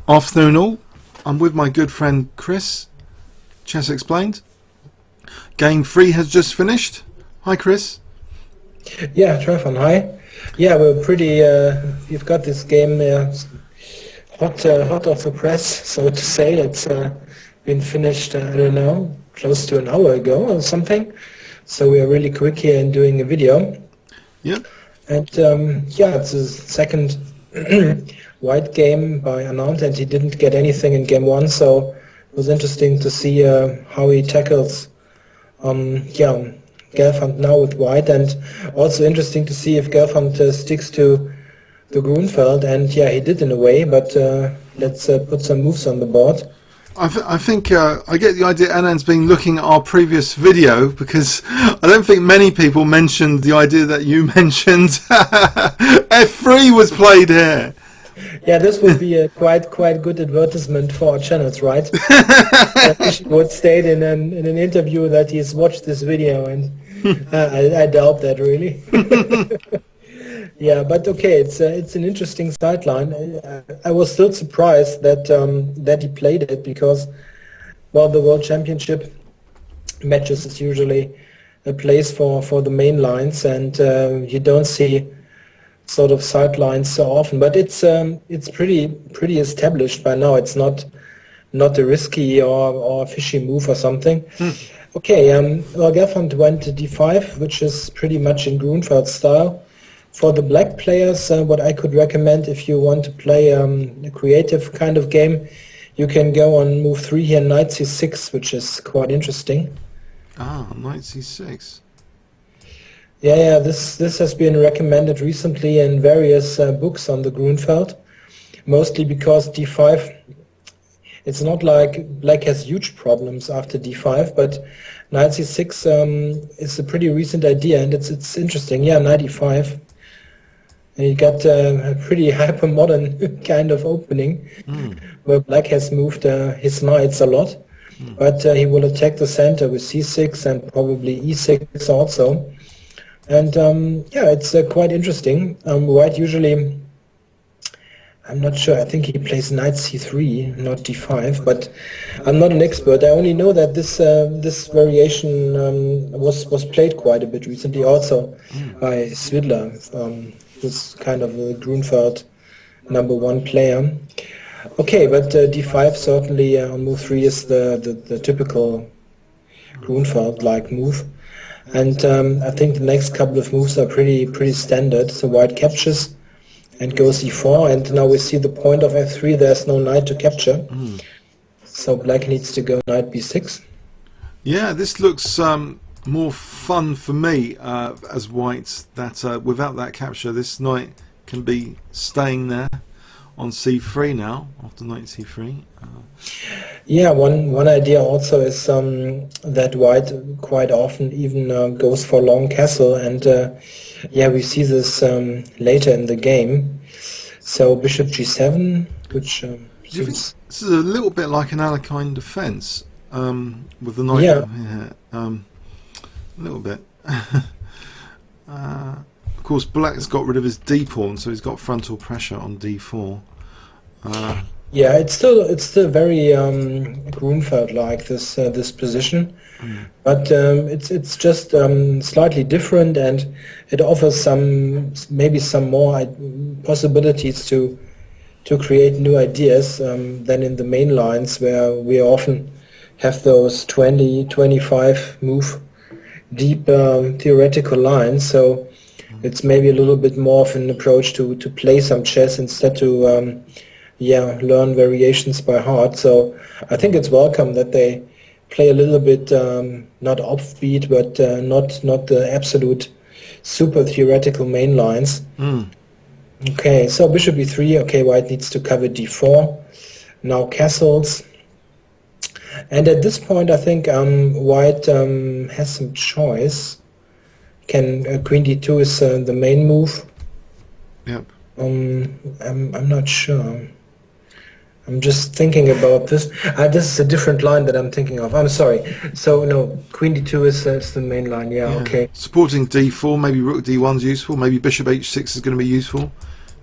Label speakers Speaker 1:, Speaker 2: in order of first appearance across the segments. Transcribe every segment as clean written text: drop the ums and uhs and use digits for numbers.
Speaker 1: Afternoon all. I'm with my good friend Chris. Chess Explained. Game 3 has just finished. Hi Chris.
Speaker 2: Yeah, Gelfand, hi. Yeah, we're pretty. We've got this game hot off the press, so to say. It's been finished. I don't know, close to an hour ago or something. So we are really quick here in doing a video.
Speaker 1: Yep.
Speaker 2: And yeah, it's the second white game by Anand, and he didn't get anything in game 1. So it was interesting to see how he tackles. Yeah. Gelfand now with white, and also interesting to see if Gelfand sticks to the Grunfeld, and yeah, he did in a way, but let's put some moves on the board.
Speaker 1: I think I get the idea Anand's been looking at our previous video, because I don't think many people mentioned the idea that you mentioned. F3 was played here.
Speaker 2: Yeah, this would be a quite good advertisement for our channels, right? He would state in an interview that he's watched this video, and I doubt that really. Yeah, but okay, it's an interesting sideline. I was still surprised that that he played it, because, well, the World Championship matches is usually a place for the main lines, and you don't see sort of sidelines so often. But it's pretty established by now. It's not a risky or fishy move or something. Okay, well, Gelfand went to d5, which is pretty much in Grunfeld style. For the black players, what I could recommend, if you want to play a creative kind of game, you can go on move 3 here, knight c6, which is quite interesting.
Speaker 1: Ah, knight c6.
Speaker 2: Yeah, this has been recommended recently in various books on the Grunfeld, mostly because d5, it's not like black has huge problems after d5, but knight c6 is a pretty recent idea, and it's interesting. Yeah, knight e5. And you got a pretty hyper-modern kind of opening, where black has moved his knights a lot, but he will attack the center with c6 and probably e6 also. And yeah, it's quite interesting. White usually, I'm not sure, I think he plays knight c3, not d5, but I'm not an expert. I only know that this this variation was played quite a bit recently also by Svidler, who's kind of a Grunfeld #1 player. Okay, but d5 certainly on move 3 is the typical Grunfeld-like move. And I think the next couple of moves are pretty standard. So white captures and goes e4, and now we see the point of f3. There's no knight to capture, so black needs to go knight b6.
Speaker 1: Yeah, this looks more fun for me as white. That without that capture, this knight can be staying there on c3 now after knight c3.
Speaker 2: Yeah, one idea also is that white quite often even goes for long castle, and yeah, we see this later in the game. So bishop g7, which
Speaker 1: Do you think this is a little bit like an Alekhine defense with the knight?
Speaker 2: Yeah.
Speaker 1: A little bit. Of course, black's got rid of his d pawn, so he's got frontal pressure on d4.
Speaker 2: Yeah, it's still very Grunfeld-like, this position, but it's just slightly different, and it offers maybe some more possibilities to create new ideas than in the main lines, where we often have those 20-25 move deep theoretical lines. So it's maybe a little bit more of an approach to play some chess instead to yeah, learn variations by heart. So I think it's welcome that they play a little bit not offbeat, but not the absolute super theoretical main lines. Okay, so bishop e3. Okay, white needs to cover d4. Now castles. And at this point, I think white has some choice. Can queen d2 is the main move.
Speaker 1: Yep.
Speaker 2: I'm not sure. I'm just thinking about this. This is a different line that I'm thinking of. I'm sorry. So no, queen d2 is the main line. Yeah, okay.
Speaker 1: Supporting d4, maybe rook d1 is useful. Maybe bishop h6 is going to be useful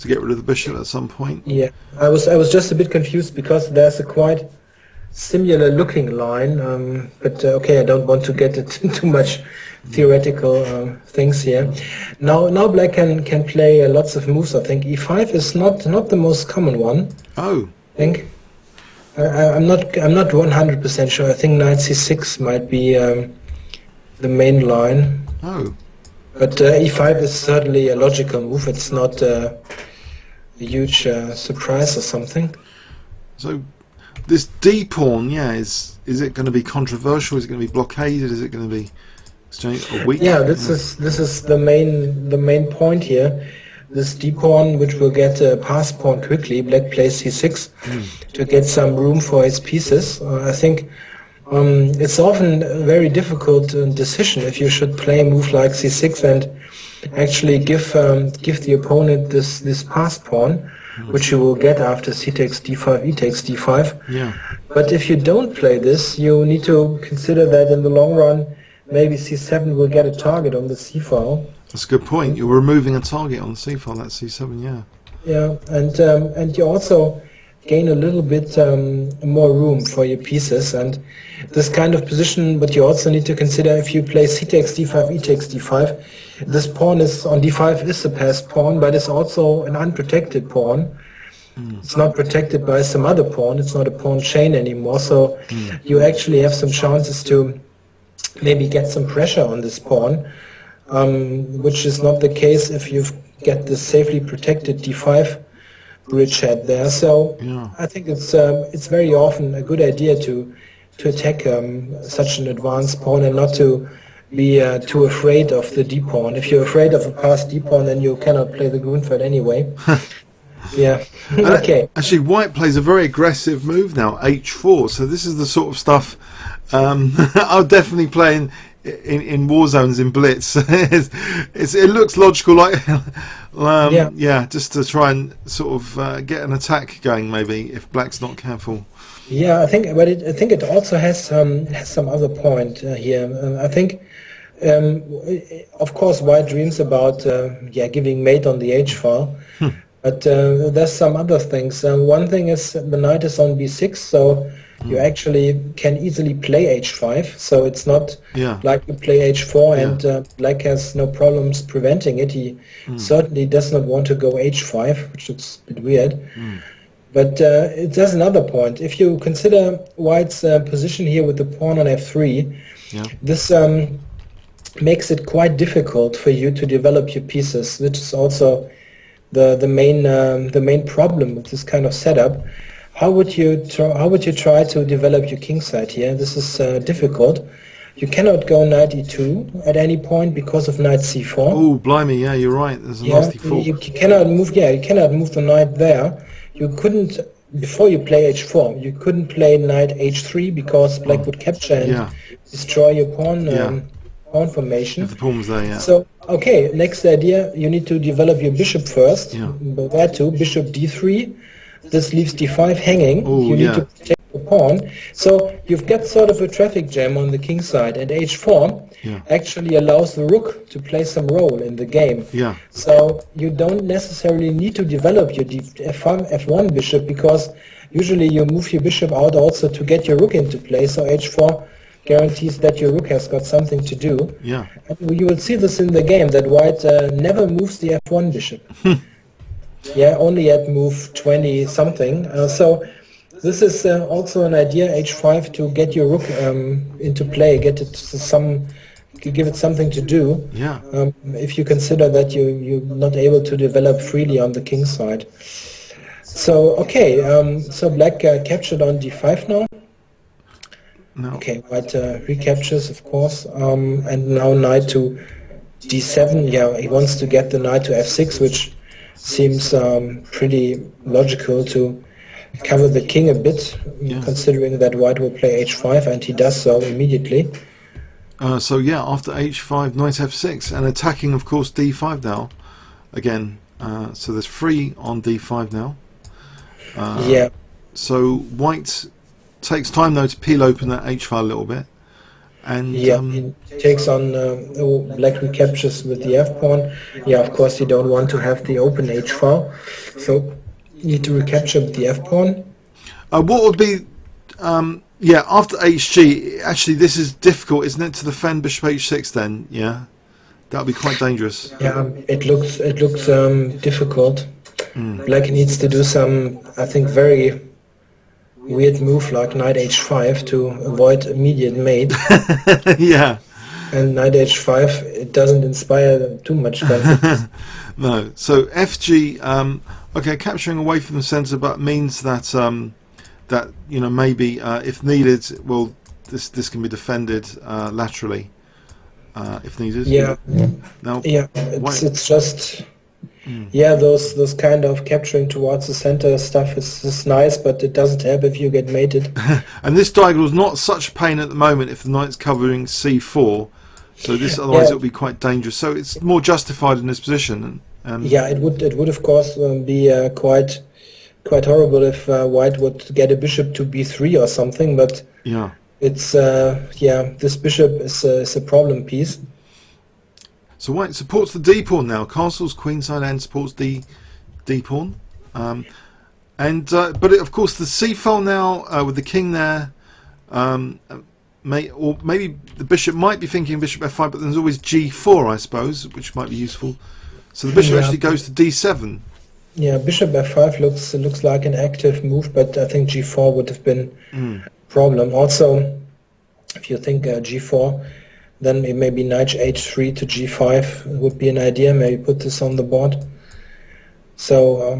Speaker 1: to get rid of the bishop at some point.
Speaker 2: Yeah, I was just a bit confused because there's a quite similar looking line, but okay, I don't want to get into too much theoretical things here. Now black can play lots of moves. I think e5 is not the most common one.
Speaker 1: Oh,
Speaker 2: I think I'm not 100% sure. I think knight c6 might be the main line.
Speaker 1: oh,
Speaker 2: But e5 is certainly a logical move. It's not a huge surprise or something.
Speaker 1: so this d pawn, yeah, is it going to be controversial? Is it going to be blockaded? Is it going to be exchanged or weak?
Speaker 2: Yeah, this is the main point here. This d pawn, which will get a pass pawn quickly. Black plays c6 to get some room for his pieces. I think it's often a very difficult decision if you should play a move like c6 and actually give the opponent this pass pawn, which you will get after c takes d5, e takes d5.
Speaker 1: Yeah.
Speaker 2: But if you don't play this, you need to consider that in the long run, maybe c7 will get a target on the c file.
Speaker 1: That's a good point. You're removing a target on the c file. That's c7. Yeah.
Speaker 2: Yeah, and you also gain a little bit more room for your pieces, and this kind of position. But you also need to consider if you play c takes d5, e takes d5. This pawn is on d5 is a passed pawn, but it's also an unprotected pawn. It's not protected by some other pawn. It's not a pawn chain anymore. So you actually have some chances to maybe get some pressure on this pawn, which is not the case if you get this safely protected d5 bridgehead there. So
Speaker 1: Yeah.
Speaker 2: I think it's very often a good idea to attack such an advanced pawn and not to be too afraid of the d pawn. If you're afraid of a passed d pawn, then you cannot play the Grunfeld anyway. Yeah. Okay.
Speaker 1: Actually, white plays a very aggressive move now, h4. So this is the sort of stuff I'll definitely play in war zones in Blitz. It looks logical, like yeah, just to try and sort of get an attack going. Maybe if black's not careful.
Speaker 2: Yeah, I think, but I think it also has some other point here. I think, of course, white dreams about giving mate on the h file. But there's some other things. One thing is the knight is on b6, so you actually can easily play h5. So it's not like you play h4 and black has no problems preventing it. He certainly does not want to go h5, which looks a bit weird. But there's another point. If you consider white's position here with the pawn on f3, this makes it quite difficult for you to develop your pieces, which is also the main problem with this kind of setup. How would you try to develop your king side here? This is difficult. You cannot go knight e2 at any point because of knight c4.
Speaker 1: Oh, blimey! Yeah, you're right. There's a nasty fault.
Speaker 2: You cannot move. Yeah, you cannot move the knight there. You couldn't before you play h4. You couldn't play knight h3 because black would capture and destroy your pawn. Pawn formation.
Speaker 1: If the pawn was there, yeah.
Speaker 2: So, okay, next idea, you need to develop your bishop first. Where to? Bishop d3. This leaves d5 hanging. You need to protect the pawn. So you've got sort of a traffic jam on the king side, and h4 actually allows the rook to play some role in the game. So you don't necessarily need to develop your f1 bishop, because usually you move your bishop out also to get your rook into play. So h4 guarantees that your rook has got something to do. And you will see this in the game, that white never moves the f1 bishop. Only at move 20 something. So this is also an idea, h5, to get your rook into play, give it something to do. If you consider that you're not able to develop freely on the king side. So okay, so black captured on d5 now. Okay, white recaptures, of course, and now knight to d7. Yeah, he wants to get the knight to f6, which seems pretty logical to cover the king a bit, considering that white will play h5, and he does so immediately.
Speaker 1: So yeah, after h5, knight f6, and attacking, of course, d5 now. Again, so there's 3 on d5 now. So white takes time though to peel open that h file a little bit. And
Speaker 2: Yeah, he takes on black recaptures with the f pawn. Yeah, of course you don't want to have the open h file, so you need to recapture with the f pawn.
Speaker 1: what would be yeah, after hg, actually this is difficult, isn't it, to defend bishop h6 then? Yeah, that would be quite dangerous.
Speaker 2: Yeah, it looks difficult. Black needs to do some, I think, very weird move like knight h5 to avoid immediate mate.
Speaker 1: Yeah.
Speaker 2: And knight h5, it doesn't inspire too much confidence.
Speaker 1: No. So fg, okay, capturing away from the center, but means that that, you know, maybe if needed, well, this can be defended laterally if needed.
Speaker 2: Yeah,
Speaker 1: Now,
Speaker 2: yeah, it's just yeah, those kind of capturing towards the center stuff is nice, but it doesn't help if you get mated.
Speaker 1: and this diagonal is not such a pain at the moment if the knight's covering c4. So this, otherwise, it would be quite dangerous. So it's more justified in this position.
Speaker 2: Yeah, it would of course be quite horrible if white would get a bishop to b3 or something. But
Speaker 1: yeah,
Speaker 2: it's yeah, this bishop is a problem piece.
Speaker 1: So white supports the d pawn now. Castle's queenside end supports the d pawn, but of course the c file now with the king there. Maybe the bishop might be thinking bishop f5, but there's always g4, I suppose, which might be useful. So the bishop actually goes to d7.
Speaker 2: Yeah, bishop f5 looks like an active move, but I think g4 would have been a problem. Also, if you think g4, then maybe knight h3 to g5 would be an idea. Maybe put this on the board. So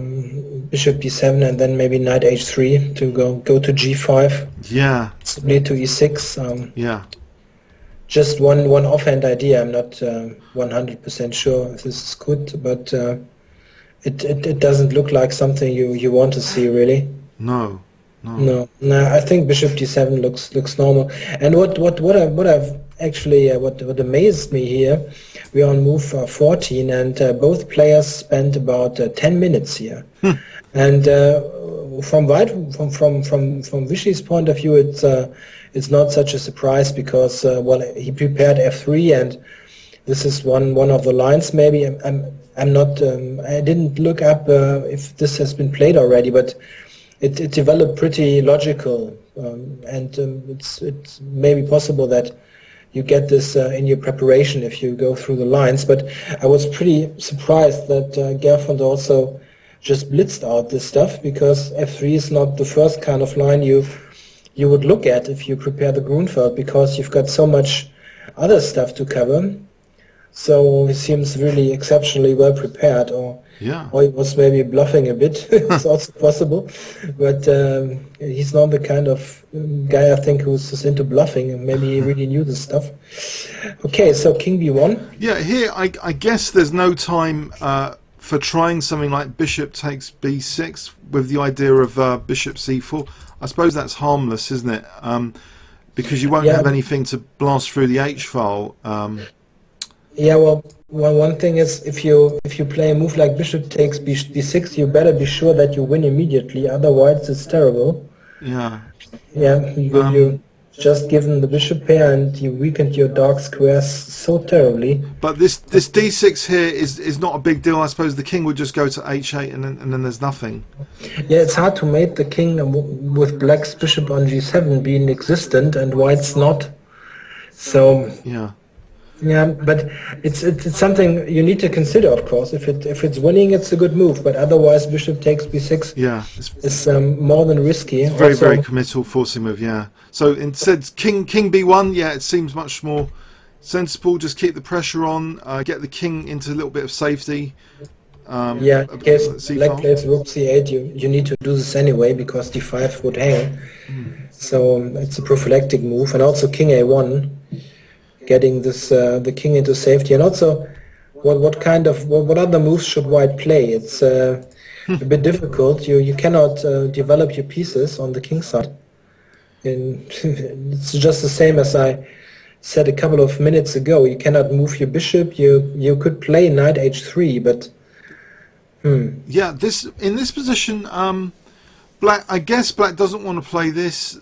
Speaker 2: bishop d7 and then maybe knight h3 to go to g5.
Speaker 1: Yeah.
Speaker 2: Possibly to e6.
Speaker 1: Yeah.
Speaker 2: Just one offhand idea. I'm not 100% sure if this is good, but it doesn't look like something you want to see really.
Speaker 1: No.
Speaker 2: I think bishop d7 looks normal. And what I've actually what amazed me here, we're on move 14, and both players spent about 10 minutes here. And from Vishy's point of view, it's not such a surprise because well, he prepared f3, and this is one of the lines. Maybe I'm not I didn't look up if this has been played already, but it developed pretty logical, and it's maybe possible that you get this in your preparation if you go through the lines. But I was pretty surprised that Gelfand also just blitzed out this stuff, because f3 is not the first kind of line you would look at if you prepare the Grunfeld, because you've got so much other stuff to cover. So he seems really exceptionally well prepared, or he was maybe bluffing a bit. It's also possible, but he's not the kind of guy, I think, who's just into bluffing, and maybe he really knew this stuff. Okay, so king b1.
Speaker 1: Yeah, here I guess there's no time for trying something like bishop takes b6 with the idea of bishop c4. I suppose that's harmless, isn't it? Because you won't have anything to blast through the h file.
Speaker 2: Yeah, well, one thing is, if you play a move like bishop takes b6, you better be sure that you win immediately. Otherwise, it's terrible.
Speaker 1: Yeah.
Speaker 2: Yeah, you just given the bishop pair and you weakened your dark squares so terribly.
Speaker 1: But this d6 here is not a big deal. I suppose the king would just go to h8 and then there's nothing.
Speaker 2: Yeah, it's hard to mate the king with black's bishop on g7 being existent and white's not. So
Speaker 1: yeah.
Speaker 2: Yeah, but it's something you need to consider, of course. If it's winning, it's a good move. But otherwise, bishop takes b6 is more than risky.
Speaker 1: It's very committal forcing move. Yeah. So instead, king b1. Yeah, it seems much more sensible. Just keep the pressure on. Get the king into a little bit of safety.
Speaker 2: Yeah, in case black plays rook c8, you need to do this anyway, because d5 would hang. So it's a prophylactic move, and also king a1. Getting this the king into safety, and also what other moves should white play? It's a bit difficult. You cannot develop your pieces on the king side. And it's just the same as I said a couple of minutes ago. You cannot move your bishop. You could play knight h3, but
Speaker 1: yeah, in this position, Black, I guess Black doesn't want to play this.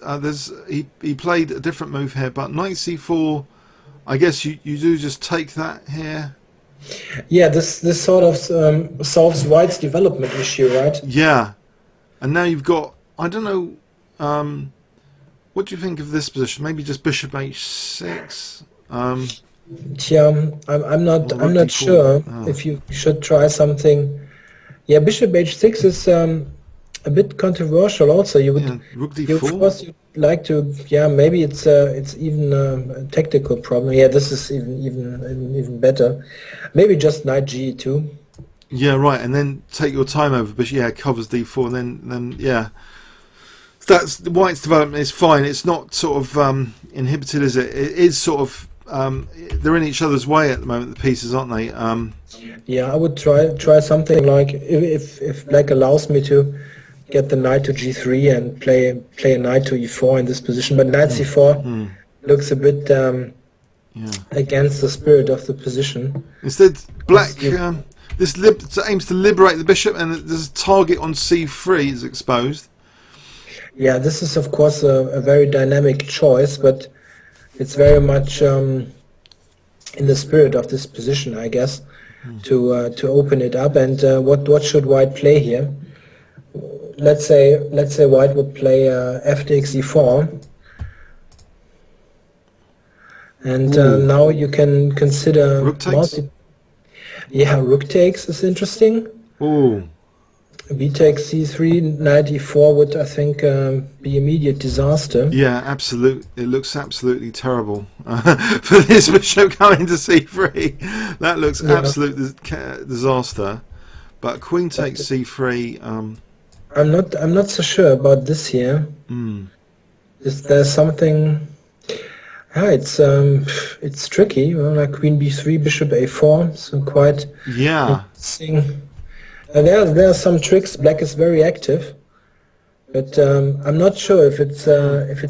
Speaker 1: He played a different move here, but knight c4. I guess you do just take that here.
Speaker 2: Yeah, this sort of solves White's development issue, right?
Speaker 1: Yeah, and now you've got, I don't know. What do you think of this position? Maybe just bishop h6.
Speaker 2: Yeah, I'm not sure if you should try something. Yeah, bishop h6 is a bit controversial. Also, you would,
Speaker 1: rook
Speaker 2: of
Speaker 1: d4.
Speaker 2: course, you'd like to. Yeah, maybe it's even a tactical problem. Yeah, this is even better. Maybe just knight g2.
Speaker 1: Yeah, right, and then take your time over. But yeah, covers d4, and then yeah. That's White's development is fine. It's not sort of inhibited, is it? It is sort of they're in each other's way at the moment. The pieces, aren't they?
Speaker 2: Yeah, I would try something like if Black allows me to get the knight to g3 and play a knight to e4 in this position, but knight c4 looks a bit against the spirit of the position.
Speaker 1: Instead, Black this aims to liberate the bishop, and there's a target on c3 is exposed.
Speaker 2: Yeah, this is of course a very dynamic choice, but it's very much in the spirit of this position, I guess, to open it up. And what should White play here? Let's say White would play f takes e4, and now you can consider
Speaker 1: rook takes.
Speaker 2: Yeah, rook takes is interesting.
Speaker 1: Ooh.
Speaker 2: B takes c3, knight e4 would, I think, be immediate disaster.
Speaker 1: Yeah, absolute. It looks absolutely terrible for this bishop going to c3. That looks absolute disaster. But queen takes c3.
Speaker 2: I'm not so sure about this here. Is there something? It's tricky. Well, like queen b3, bishop a4. So quite interesting. There are some tricks. Black is very active, but I'm not sure if it's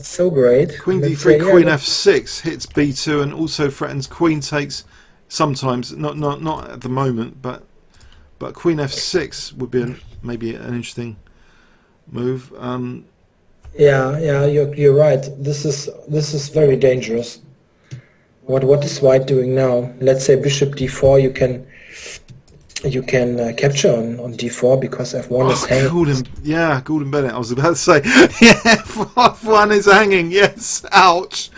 Speaker 2: so great.
Speaker 1: Queen d3, queen f6 hits b2 and also threatens queen takes. Sometimes, not at the moment, but queen f6 would be maybe an interesting move.
Speaker 2: Yeah, you're right. This is very dangerous. What is White doing now? Let's say bishop d4. You can capture on d4 because f1 is hanging.
Speaker 1: Golden Bennett. I was about to say, yeah, f1 is hanging. Yes, ouch.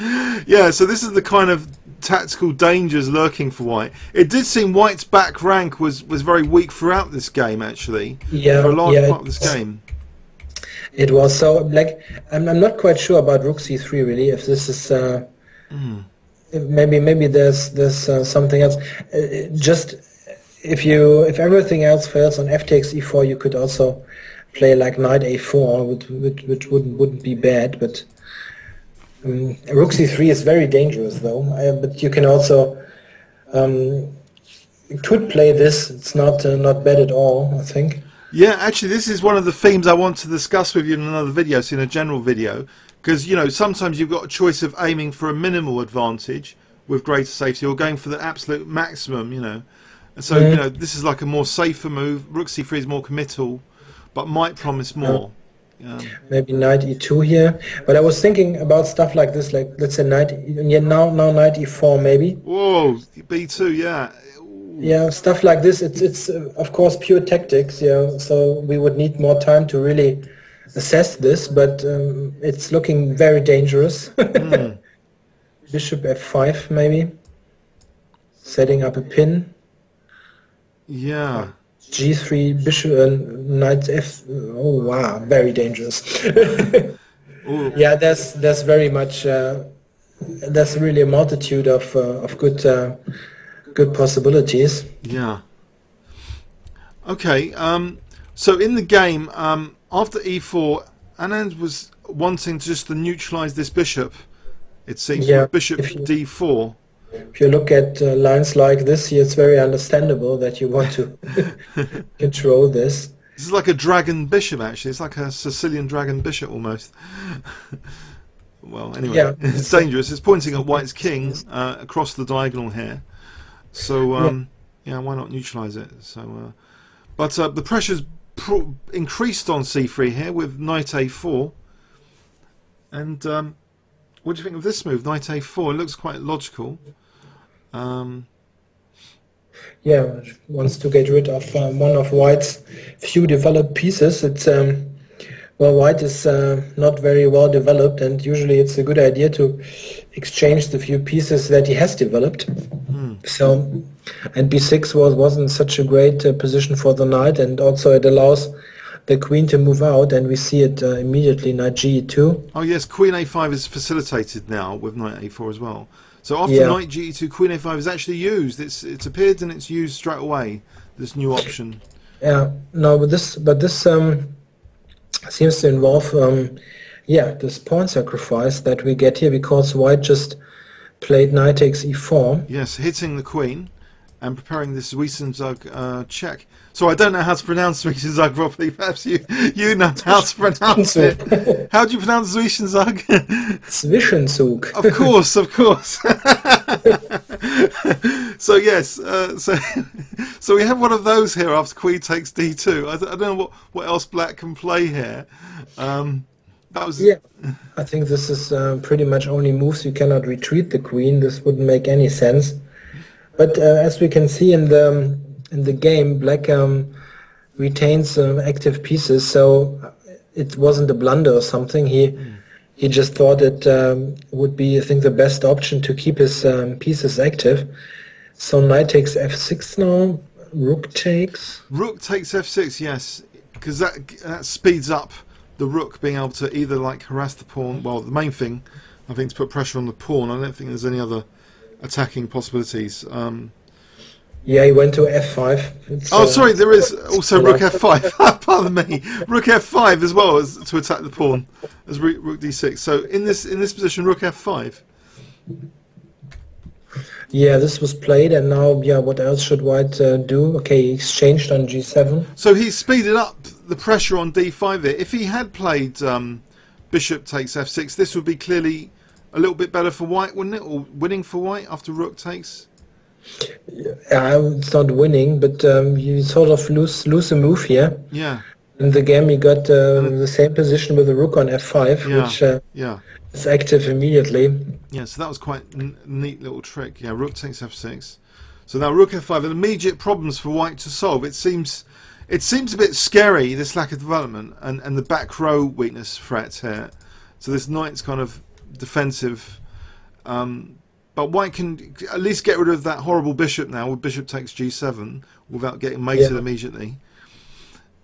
Speaker 1: Yeah, so this is the kind of tactical dangers lurking for White. It did seem White's back rank was very weak throughout this game, actually.
Speaker 2: Yeah,
Speaker 1: for a large part of this game.
Speaker 2: It was so like I'm not quite sure about rook c3 really. If this is maybe there's something else. Just if everything else fails on f takes e4, you could also play like knight a4, which wouldn't be bad. But rook c3 is very dangerous though. But you can also could play this. It's not bad at all, I think.
Speaker 1: Yeah, actually, this is one of the themes I want to discuss with you in another video, so in a general video, because sometimes you've got a choice of aiming for a minimal advantage with greater safety, or going for the absolute maximum. And so this is like a more safer move. Rook c3 is more committal, but might promise more.
Speaker 2: Maybe knight e2 here, but I was thinking about stuff like this, like let's say knight. Now knight e4 maybe.
Speaker 1: Whoa, b2, yeah.
Speaker 2: Yeah, stuff like this. It's of course pure tactics. Yeah, so we would need more time to really assess this, but it's looking very dangerous. Bishop f5 maybe, setting up a pin.
Speaker 1: Yeah.
Speaker 2: G3 bishop knight f. Oh wow, very dangerous. Yeah, there's very much. There's really a multitude of good possibilities.
Speaker 1: Yeah. Okay. So in the game, after e4, Anand was wanting just to neutralize this bishop. It seems with bishop d4.
Speaker 2: If you look at lines like this here, it's very understandable that you want to control this.
Speaker 1: This is like a dragon bishop, actually. It's like a Sicilian dragon bishop almost. Well, anyway, it's dangerous. It's pointing at White's king across the diagonal here. So, yeah, why not neutralize it? So, but the pressure's increased on c3 here with knight a4. And what do you think of this move, knight a4? It looks quite logical.
Speaker 2: Yeah, wants to get rid of one of White's few developed pieces. It's well, White is not very well developed, and usually it's a good idea to exchange the few pieces that he has developed. So, and b6 wasn't such a great position for the knight, and also it allows the queen to move out, and we see it immediately, knight ge2.
Speaker 1: Oh yes, queen a5 is facilitated now with knight a4 as well. So after knight ge2, queen a5 is actually used. It's appeared and it's used straight away. This new option.
Speaker 2: Yeah, no, but this seems to involve this pawn sacrifice that we get here, because White just played knight takes e4.
Speaker 1: Yes, hitting the queen and preparing this Zwischenzug check. So I don't know how to pronounce Zwischenzug properly. Perhaps you know how to pronounce it. How do you pronounce Zwischenzug?
Speaker 2: Zwischenzug.
Speaker 1: Of course, of course. So yes, so we have one of those here after queen takes d2. I don't know what else black can play here. That was
Speaker 2: I think this is pretty much only moves. You cannot retreat the queen. This wouldn't make any sense. But as we can see in the game, black retains active pieces, so it wasn't a blunder or something. He just thought it would be, I think, the best option to keep his pieces active. So knight takes f6 now. Rook takes.
Speaker 1: Rook takes f6, yes, because that speeds up the rook being able to either like harass the pawn. Well, the main thing, I think, is put pressure on the pawn. I don't think there's any other attacking possibilities.
Speaker 2: Yeah, he went to f5.
Speaker 1: Sorry, there is also rook f5. Pardon me, rook f5 as well as to attack the pawn as rook d6. So in this position, rook f5.
Speaker 2: Yeah, this was played, and now, what else should White do? Okay, he exchanged on g7.
Speaker 1: So he speeded up the pressure on d5 here. If he had played bishop takes f6, this would be clearly a little bit better for White, wouldn't it? Or winning for White after rook takes?
Speaker 2: Yeah, it's not winning, but you sort of lose a move here.
Speaker 1: Yeah.
Speaker 2: In the game, you got the same position with the rook on f5, which is active immediately.
Speaker 1: Yeah, so that was quite a neat little trick. Yeah, rook takes f6. So now rook f5, and immediate problems for White to solve. It seems a bit scary, this lack of development, and the back row weakness threat here. So this knight's kind of defensive. But White can at least get rid of that horrible bishop now with bishop takes g7 without getting mated immediately.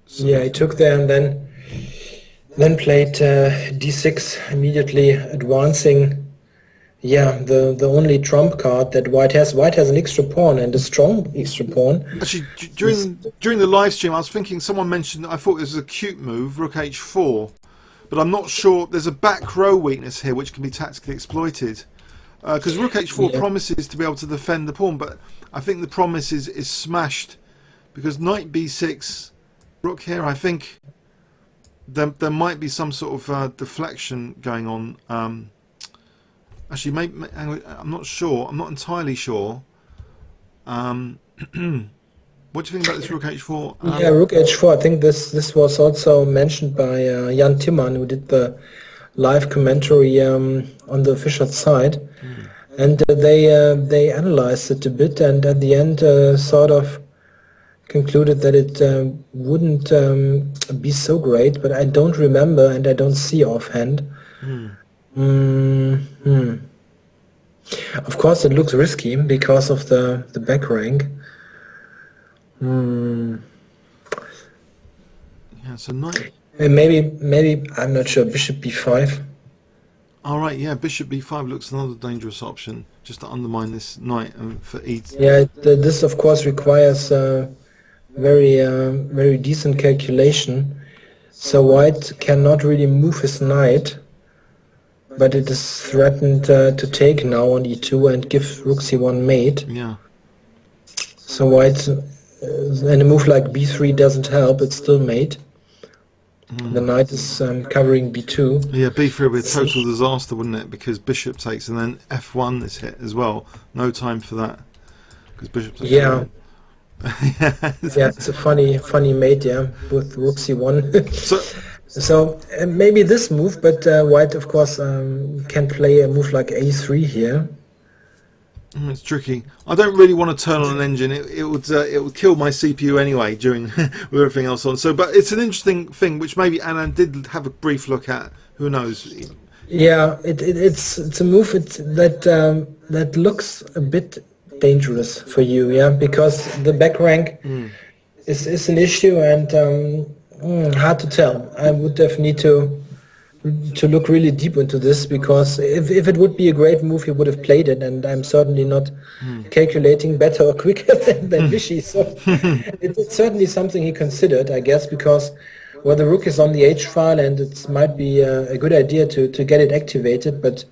Speaker 1: So
Speaker 2: he took there and then played d6, immediately advancing. Yeah, the only trump card that White has. White has an extra pawn, and a strong extra pawn.
Speaker 1: Actually, during the live stream, I was thinking, someone mentioned, I thought this was a cute move, rook h4, but I'm not sure. There's a back row weakness here which can be tactically exploited. Because rook h4 promises to be able to defend the pawn, but I think the promise is smashed, because knight b6, rook here, I think there might be some sort of deflection going on. Actually, I'm not sure. I'm not entirely sure. What do you think about this rook h4?
Speaker 2: Rook h4. I think this was also mentioned by Jan Timman, who did the live commentary on the official side, and they analyzed it a bit, and at the end sort of concluded that it wouldn't be so great, but I don't remember and I don't see offhand. Of course, it looks risky because of the back rank.
Speaker 1: Yeah, so knight.
Speaker 2: Maybe I'm not sure. Bishop b5.
Speaker 1: All right, yeah, bishop b5 looks another dangerous option, just to undermine this knight for e.
Speaker 2: Yeah, this of course requires very decent calculation. So White cannot really move his knight, but it is threatened to take now on e2 and give rook c1 mate.
Speaker 1: Yeah.
Speaker 2: So White, and a move like b3 doesn't help. It's still mate. The knight is covering b2.
Speaker 1: Yeah, b3 would be a total disaster, wouldn't it? Because bishop takes, and then f1 is hit as well. No time for that, because bishop takes.
Speaker 2: Yeah, it's a funny mate, yeah, with rook c1.
Speaker 1: So
Speaker 2: So maybe this move, but white, of course, can play a move like a3 here.
Speaker 1: it's tricky. I don't really want to turn on an engine. It would kill my CPU anyway during with everything else on. So, but it's an interesting thing which maybe Anand did have a brief look at. Who knows?
Speaker 2: Yeah, it's a move that looks a bit dangerous for you, yeah, because the back rank is an issue and hard to tell. I would definitely need to look really deep into this because if it would be a great move, he would have played it, and I'm certainly not calculating better or quicker than Vichy. So it's certainly something he considered, I guess, because well, the rook is on the H file, and it might be a good idea to get it activated, but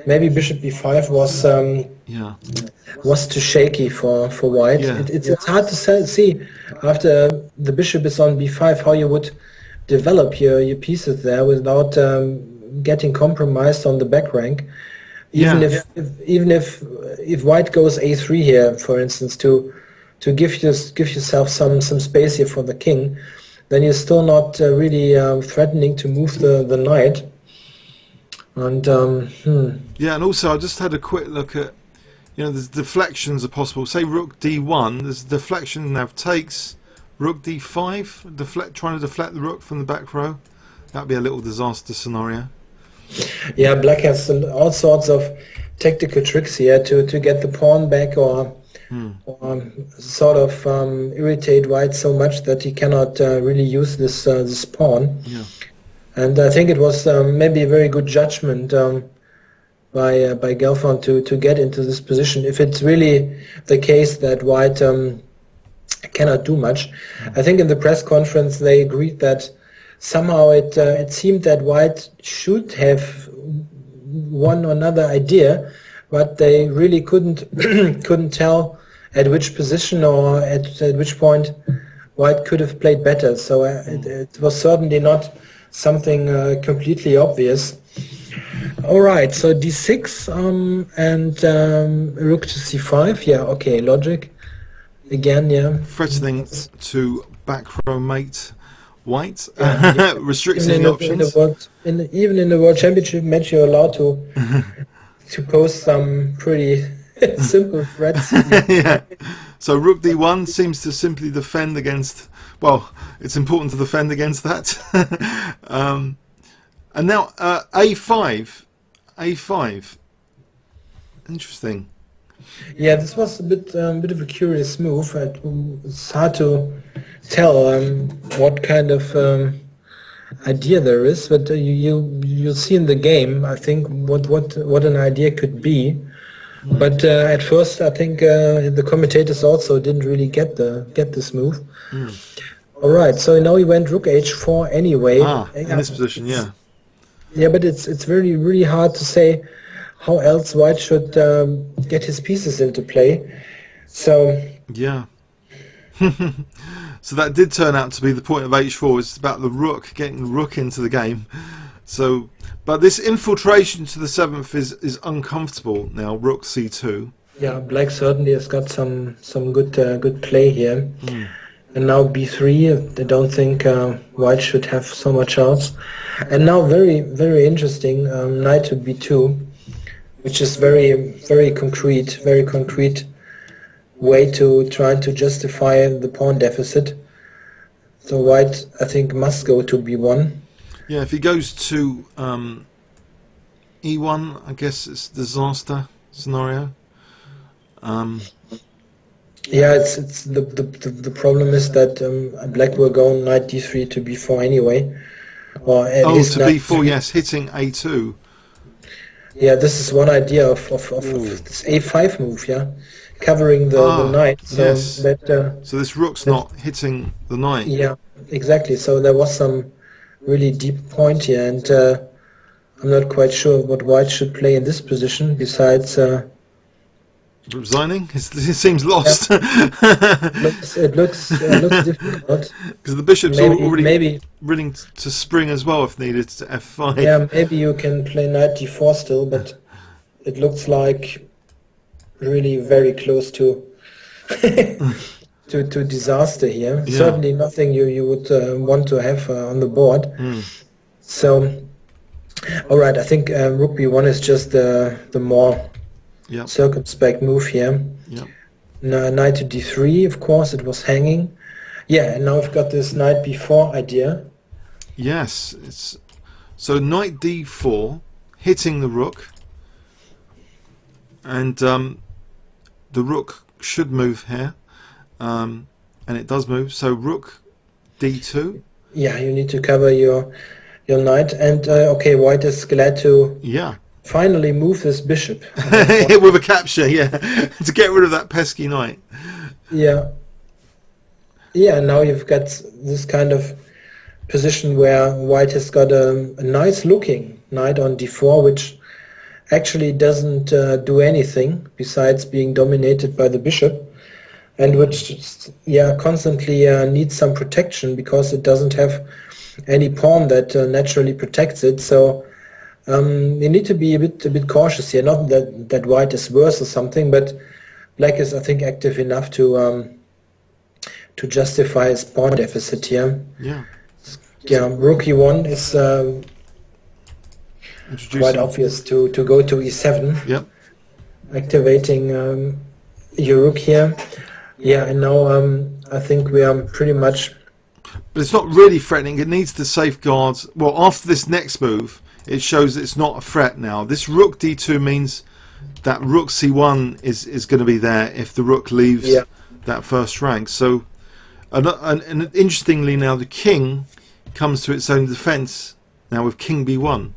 Speaker 2: maybe bishop b5
Speaker 1: Yeah,
Speaker 2: was too shaky for white.
Speaker 1: yeah,
Speaker 2: It's hard to see after the bishop is on b5 how you would develop your pieces there without getting compromised on the back rank. Even
Speaker 1: yeah.
Speaker 2: even if white goes a3 here, for instance, to give yourself some space here for the king, then you're still not really threatening to move the knight. And
Speaker 1: Yeah, and also I just had a quick look at, there's deflections are possible. Say rook d1, there's a deflection. Nav takes rook d5, trying to deflect the rook from the back row. That'd be a little disaster scenario.
Speaker 2: yeah, black has all sorts of tactical tricks here to get the pawn back or sort of irritate white so much that he cannot really use this pawn.
Speaker 1: Yeah.
Speaker 2: And I think it was maybe a very good judgment by Gelfand to get into this position. If it's really the case that white cannot do much, I think in the press conference they agreed that somehow it seemed that white should have one or another idea, but they really couldn't couldn't tell at which position or at which point white could have played better. So it was certainly not something completely obvious. All right, so d6 and rook to c5. Yeah, okay, logic. Again, yeah.
Speaker 1: Threatening to back row mate white,
Speaker 2: Yeah.
Speaker 1: restricting the options.
Speaker 2: Even in the World Championship match, you're allowed to post some pretty simple threats.
Speaker 1: Yeah. So rook d1 seems to simply defend against. Well, it's important to defend against that. And now a5, a5. Interesting.
Speaker 2: Yeah, this was a bit of a curious move. It's hard to tell what kind of idea there is, but you'll see in the game, I think, what an idea could be. But at first, I think the commentators also didn't really get this move. All right, so now he went rook h4 anyway.
Speaker 1: In this position, yeah.
Speaker 2: Yeah, but it's very really hard to say how else white should get his pieces into play. So
Speaker 1: yeah. So that did turn out to be the point of h4. It's about the rook, getting the rook into the game. So, but this infiltration to the 7th is uncomfortable now. Rook c2.
Speaker 2: Yeah, black certainly has got some good play here. And now b3. I don't think white should have so much else. And now very interesting, knight to b2, which is very concrete way to try to justify the pawn deficit. So white, I think, must go to b1.
Speaker 1: Yeah, if he goes to e1, I guess it's disaster scenario.
Speaker 2: Yeah, it's the problem is that black will go knight d3 to b4 anyway. Or at least
Speaker 1: to b4, yes, hitting a2.
Speaker 2: Yeah, this is one idea of this a5 move, yeah, covering the knight. So
Speaker 1: yes.
Speaker 2: that
Speaker 1: so this rook's not hitting the knight.
Speaker 2: Yeah, exactly. So there was some really deep point here, and I'm not quite sure what white should play in this position. Besides,
Speaker 1: resigning, it seems lost.
Speaker 2: it looks difficult.
Speaker 1: Because the bishop's already
Speaker 2: maybe
Speaker 1: willing to spring as well if needed to f5.
Speaker 2: Yeah, maybe you can play knight d4 still, but it looks like really very close to to disaster here.
Speaker 1: Yeah.
Speaker 2: Certainly nothing you would want to have on the board. So, all right, I think rook b1 is just the more
Speaker 1: Yep.
Speaker 2: circumspect move here.
Speaker 1: Yep.
Speaker 2: Knight to d3, of course, it was hanging. Yeah, and now we've got this knight b4 idea.
Speaker 1: Yes, it's so knight d4, hitting the rook, and the rook should move here, and it does move. So rook d2.
Speaker 2: Yeah, you need to cover your knight, and okay, white is glad to finally move this bishop
Speaker 1: with a capture, to get rid of that pesky knight.
Speaker 2: Yeah, now you've got this kind of position where white has got a nice looking knight on d4, which actually doesn't do anything besides being dominated by the bishop, and which constantly needs some protection because it doesn't have any pawn that naturally protects it. So you need to be a bit cautious here. Not that white is worse or something, but black is, I think, active enough to justify his pawn deficit here. Rook e1 is quite obvious to go to e7. Activating your rook here. And now I think we are pretty much...
Speaker 1: But it's not really threatening. It needs to safeguard... Well, after this next move, it shows it's not a threat now. This rook d2 means that rook c1 is going to be there if the rook leaves that first rank. So, and interestingly now, the king comes to its own defense now with king b1.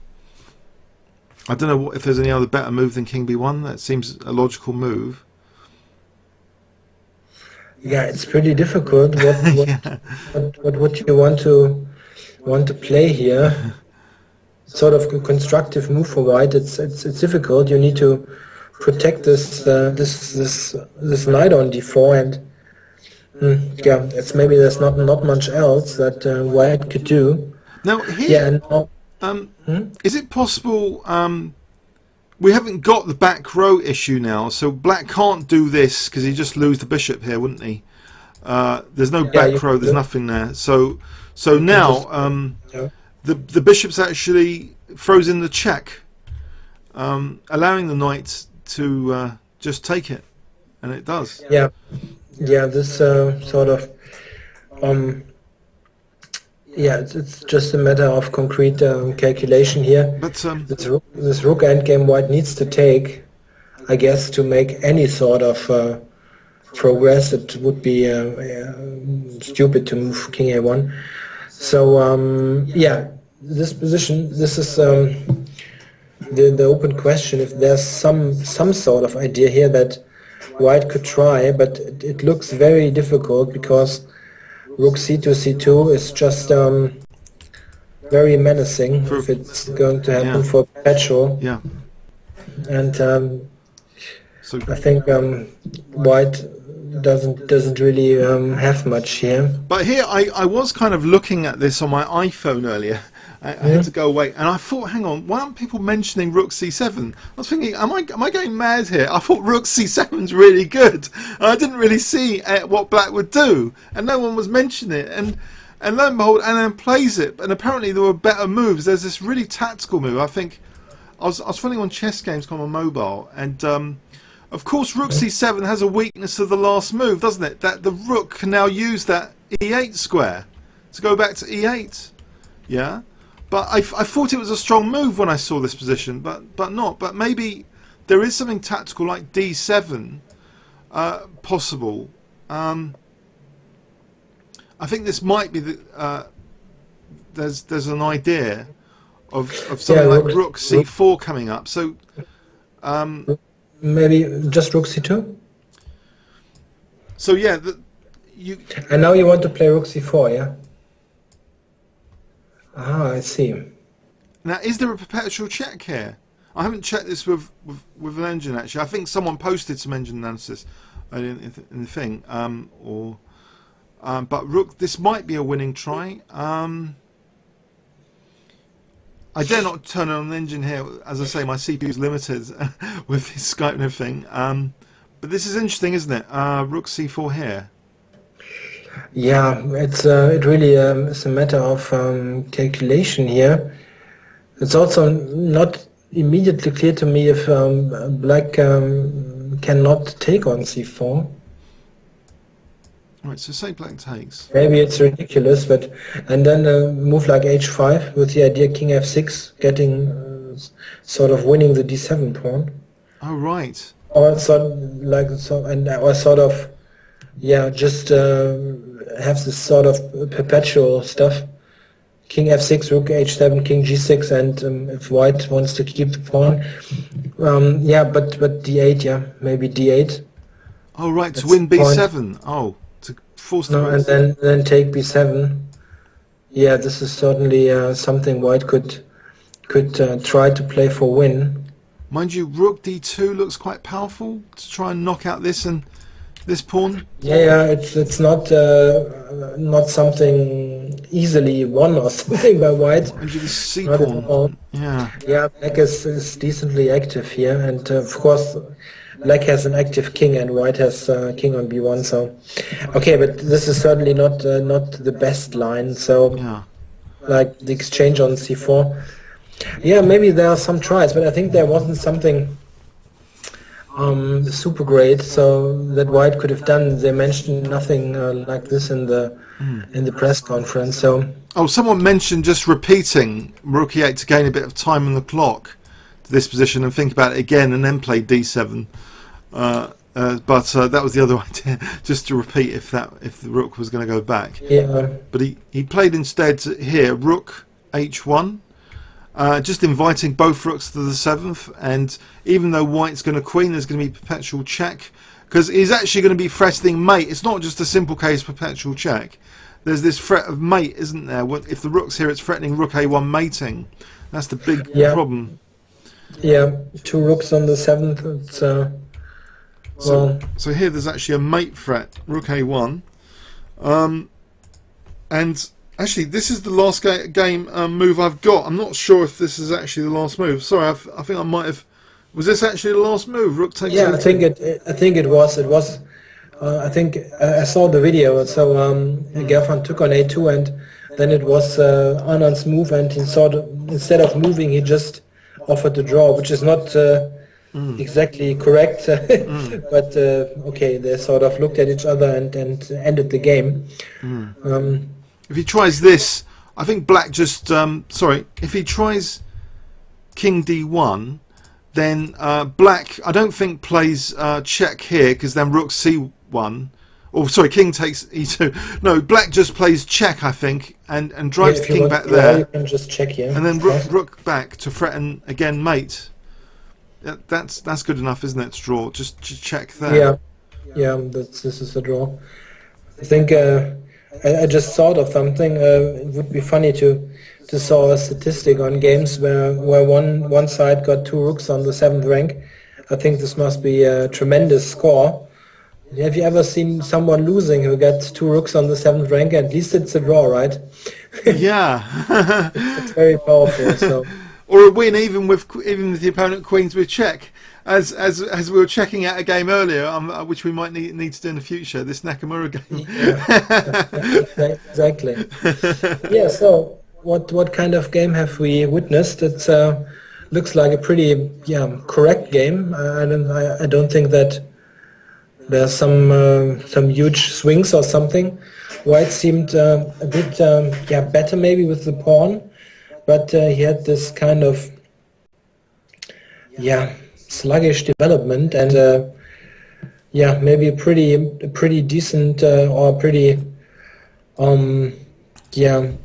Speaker 1: I don't know if there's any other better move than king b1. That seems a logical move.
Speaker 2: Yeah, it's pretty difficult. What would you want to play here? Sort of a constructive move for white. It's difficult. You need to protect this knight on d4, and it's maybe there's not much else that white could do.
Speaker 1: Now here, is it possible? We haven't got the back row issue now, so black can't do this because he'd just lose the bishop here, wouldn't he? There's no back row. There's nothing there. So now the bishop's actually throws in the check, allowing the knight to just take it, and it does.
Speaker 2: This sort of it's just a matter of concrete calculation here.
Speaker 1: But
Speaker 2: this rook endgame white needs to take, I guess, to make any sort of progress. It would be stupid to move king a1. So this position, this is the open question. If there's some sort of idea here that white could try, but it looks very difficult because rook c2 c2 is just very menacing if it's going to happen for perpetual. And
Speaker 1: so
Speaker 2: I think white doesn't really have much here.
Speaker 1: But here I was kind of looking at this on my iPhone earlier. I had to go away, and I thought, hang on, why aren't people mentioning rook c7? I was thinking, am I going mad here? I thought rook c7's really good. And I didn't really see what black would do, and no one was mentioning it. And lo and behold, Anand plays it, and apparently there were better moves. There's this really tactical move. I think I was following on chessgames.com on mobile, and of course rook c7 has a weakness of the last move, doesn't it? That the rook can now use that e8 square to go back to e8. But I thought it was a strong move when I saw this position, but not. But maybe there is something tactical like d7 possible. I think this might be the there's an idea of something like rook c4 coming up. So
Speaker 2: maybe just rook c2.
Speaker 1: So
Speaker 2: and now you want to play rook c4, yeah? Ah, I see.
Speaker 1: Now, is there a perpetual check here? I haven't checked this with an engine actually. I think someone posted some engine analysis in the thing. But rook, this might be a winning try. I dare not turn on an engine here. As I say, my CPU is limited with this Skype and everything. But this is interesting, isn't it? Rook c4 here.
Speaker 2: Yeah, it really is a matter of calculation here. It's also not immediately clear to me if black cannot take on c4.
Speaker 1: Right, so say black takes.
Speaker 2: Maybe it's ridiculous, but and then a move like h5 with the idea king f6, getting sort of winning the d7 pawn,
Speaker 1: Oh, right.
Speaker 2: or or sort of just have this sort of perpetual stuff. King f6, rook h7, king g6, and if white wants to keep the pawn, but d8, maybe d8.
Speaker 1: Oh, right, to
Speaker 2: That's the
Speaker 1: win
Speaker 2: point.
Speaker 1: b7. Oh, to force the
Speaker 2: No, and
Speaker 1: rooks.
Speaker 2: then take b7. Yeah, this is certainly something white could try to play for win.
Speaker 1: Mind you, rook d2 looks quite powerful to try and knock out this and this pawn.
Speaker 2: Yeah, it's not something easily won or something by white.
Speaker 1: Mind you, the c
Speaker 2: Not at
Speaker 1: pawn.
Speaker 2: all.
Speaker 1: Yeah.
Speaker 2: Yeah, black is decently active here, and of course, black has an active king, and white has king on b1. So, okay, but this is certainly not the best line. So,
Speaker 1: Yeah.
Speaker 2: like the exchange on c4. Yeah, maybe there are some tries, but I think there wasn't something super great, so that white could have done. They mentioned nothing like this in the press conference. So.
Speaker 1: Oh, someone mentioned just repeating rook e8 to gain a bit of time on the clock to this position and think about it again and then play d7. But that was the other idea, just to repeat if the rook was going to go back.
Speaker 2: Yeah.
Speaker 1: But he played instead here rook h1, just inviting both rooks to the 7th, and even though white's going to queen, there's going to be perpetual check, because he's actually going to be threatening mate. It's not just a simple case perpetual check. There's this threat of mate, isn't there? If the rook's here, it's threatening rook a1 mating. That's the big problem.
Speaker 2: Yeah, two rooks on the 7th. It's
Speaker 1: so here there's actually a mate threat, rook a1, and actually this is the last game move I've got. I'm not sure if this is actually the last move. Sorry, I think I might have. Was this actually the last move? Rook takes.
Speaker 2: Yeah, I think it was. It was. I think I saw the video. So Gelfand took on a2, and then it was Anand's move, and he sort of, instead of moving, he just offered the draw, which is not exactly correct. But okay, they sort of looked at each other and ended the game.
Speaker 1: If he tries this, I think black just if he tries king d1, then black I don't think plays check here, because then rook c1, or sorry, king takes e2. No, black just plays check, I think, and drives the king back there.
Speaker 2: You can just check here.
Speaker 1: And then rook back to threaten again mate. That's good enough, isn't it, to draw? Just to check there.
Speaker 2: Yeah, this is a draw. I think I just thought of something. It would be funny to saw a statistic on games where one side got two rooks on the 7th rank. I think this must be a tremendous score. Have you ever seen someone losing who gets two rooks on the 7th rank? At least it's a draw, right?
Speaker 1: Yeah.
Speaker 2: It's very powerful. So.
Speaker 1: Or a win even with the opponent queens with check, as we were checking out a game earlier, which we might need to do in the future. This Nakamura game.
Speaker 2: Yeah. Exactly. Yeah. So. What kind of game have we witnessed? It looks like a pretty correct game. I don't think that there's some huge swings or something. White seemed a bit better maybe with the pawn, but he had this kind of sluggish development, and maybe a pretty decent or pretty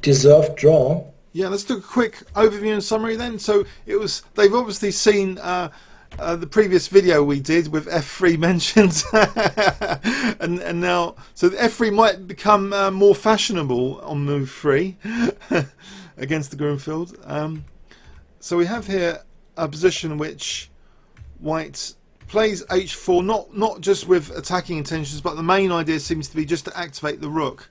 Speaker 2: deserved draw.
Speaker 1: Yeah, let's do a quick overview and summary then. So they've obviously seen the previous video we did with f3 mentioned, and now so f3 might become more fashionable on move 3 against the Grunfeld. So we have here a position which white plays h4, not just with attacking intentions, but the main idea seems to be just to activate the rook.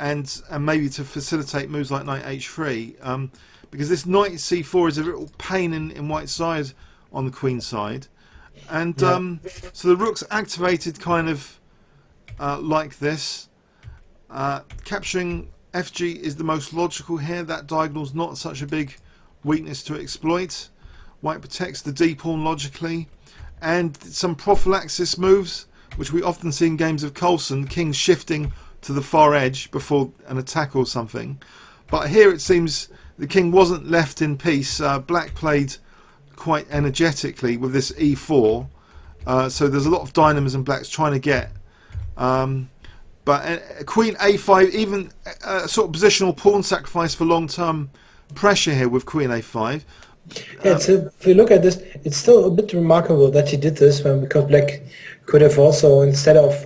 Speaker 1: And maybe to facilitate moves like knight h3, because this knight c4 is a real pain in white's side on the queen side, and so the rook's activated kind of like this, Capturing FG is the most logical here. That diagonal's not such a big weakness to exploit. White protects the d pawn logically, and some prophylaxis moves, which we often see in games of Coulson, king shifting to the far edge before an attack or something. But here it seems the king wasn't left in peace. Black played quite energetically with this e4, so there's a lot of dynamism Black's trying to get. But Queen a5, even sort of positional pawn sacrifice for long-term pressure here with Queen a5.
Speaker 2: Yeah, if you look at this, it's still a bit remarkable that he did this, because Black could have also, instead of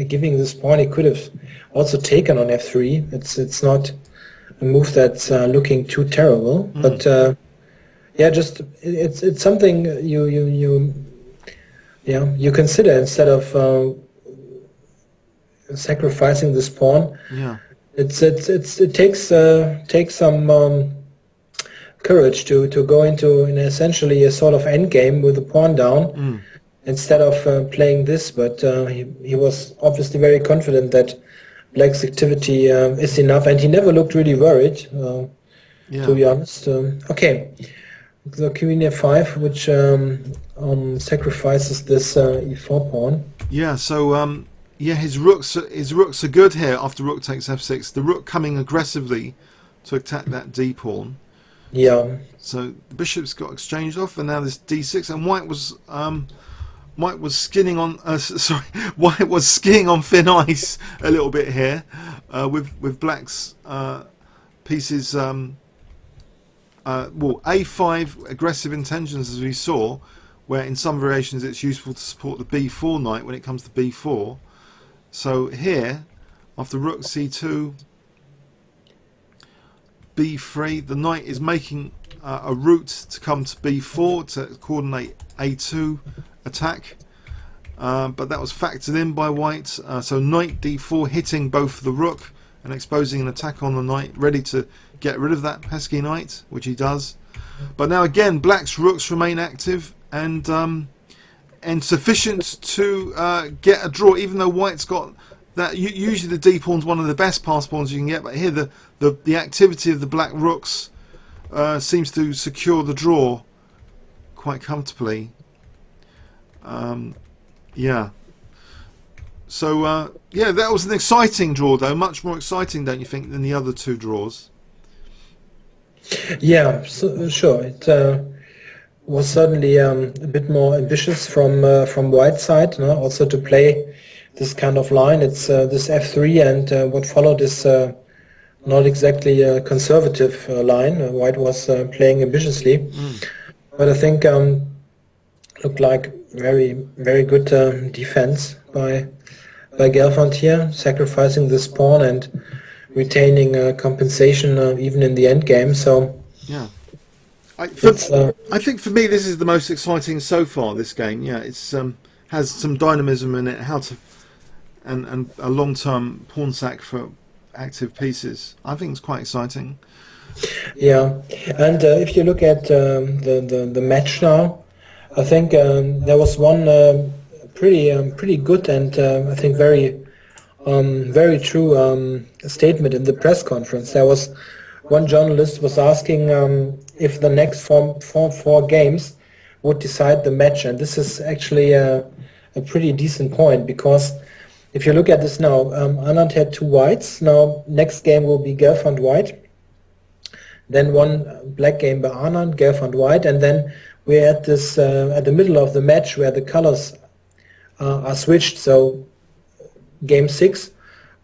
Speaker 2: giving this pawn, he could have also taken on f3. It's not a move that's looking too terrible, but yeah, just it's something you consider instead of sacrificing this pawn.
Speaker 1: Yeah,
Speaker 2: it takes some courage to go into essentially a sort of endgame with the pawn down instead of playing this. But he was obviously very confident that Black's activity is enough, and he never looked really worried, to be honest. Okay, the Queen f5, which sacrifices this e4 pawn.
Speaker 1: Yeah. So yeah, his rooks are good here after rook takes f6. The rook coming aggressively to attack that d pawn.
Speaker 2: Yeah.
Speaker 1: So the bishop's got exchanged off, and now this d6, and White was skinning on White was skiing on thin ice a little bit here, with Black's pieces. Well, a5 aggressive intentions, as we saw, where in some variations it's useful to support the b4 knight when it comes to b4. So here, after rook c2, b3, the knight is making a route to come to b4 to coordinate a2 attack, but that was factored in by White. So knight d4 hitting both the rook and exposing an attack on the knight, ready to get rid of that pesky knight, which he does. But now again, Black's rooks remain active and sufficient to get a draw, even though White's got that. Usually the d pawn's one of the best pass pawns you can get, but here the activity of the Black rooks seems to secure the draw quite comfortably. Yeah. So yeah, that was an exciting draw, though, much more exciting, don't you think, than the other two draws?
Speaker 2: Yeah, so, sure. It was certainly a bit more ambitious from White's side, no? Also to play this kind of line. It's this f3, and what followed is not exactly a conservative line. White was playing ambitiously, but I think looked like very, very good defense by Gelfand here, sacrificing this pawn and retaining compensation even in the end game. So
Speaker 1: yeah, I think for me this is the most exciting so far. This game, yeah, it's has some dynamism in it. And a long-term pawn sack for active pieces. I think it's quite exciting.
Speaker 2: Yeah, and if you look at the match now, I think there was one pretty good and I think very true statement in the press conference. There was one journalist was asking if the next four games would decide the match, and this is actually a pretty decent point, because if you look at this now, Anand had two whites. Now next game will be Gelfand white, then one black game by Anand, Gelfand white, and then we're at this at the middle of the match where the colors are switched. So game 6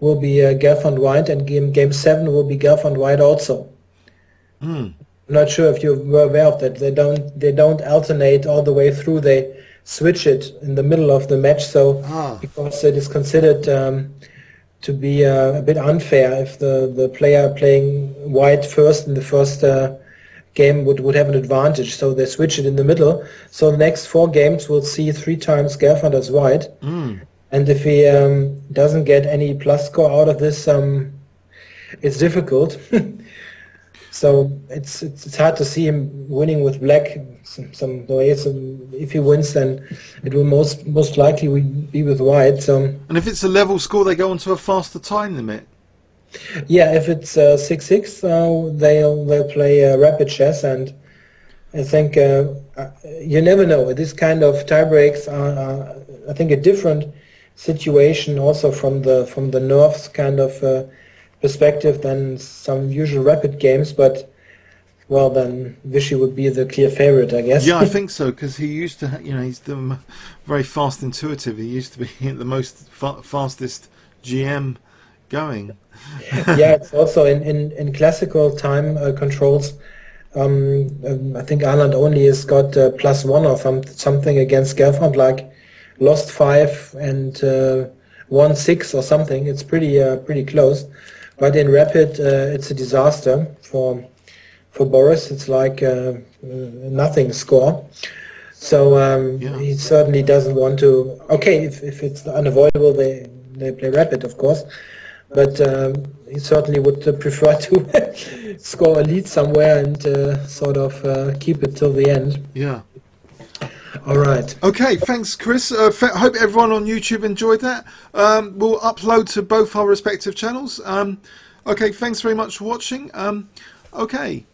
Speaker 2: will be Gelfand white, and game 7 will be Gelfand white also. I'm not sure if you were aware of that. They don't alternate all the way through. They switch it in the middle of the match, so because it is considered to be a bit unfair if the player playing white first in the first game would have an advantage, so they switch it in the middle. So the next 4 games will see 3 times Gelfand as white, and if he doesn't get any plus score out of this, it's difficult. So it's hard to see him winning with black some ways. If he wins, then it will most likely be with white. So
Speaker 1: And if it's a level score, they go on to a faster time limit.
Speaker 2: yeah, if it's 6-6, they'll play rapid chess, and I think you never know. This kind of tie breaks are I think, a different situation also from the North's kind of perspective than some usual rapid games, but well, then Vichy would be the clear favorite, I guess.
Speaker 1: Yeah, I think so, because he used to, he's very fast intuitive. He used to be the most fastest GM going.
Speaker 2: Yeah, it's also in classical time controls. I think Anand only has got +1 or something against Gelfand, like lost 5 and won 6 or something. It's pretty close. But in rapid, it's a disaster for Boris. It's like nothing score. So he certainly doesn't want to. Okay, if it's unavoidable, they play rapid, of course. But he certainly would prefer to score a lead somewhere and sort of keep it till the end.
Speaker 1: Yeah.
Speaker 2: All right.
Speaker 1: Okay, thanks, Chris. Hope everyone on YouTube enjoyed that. We'll upload to both our respective channels. Okay, thanks very much for watching. Okay.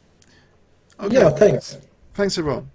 Speaker 2: Yeah, thanks.
Speaker 1: Thanks, everyone.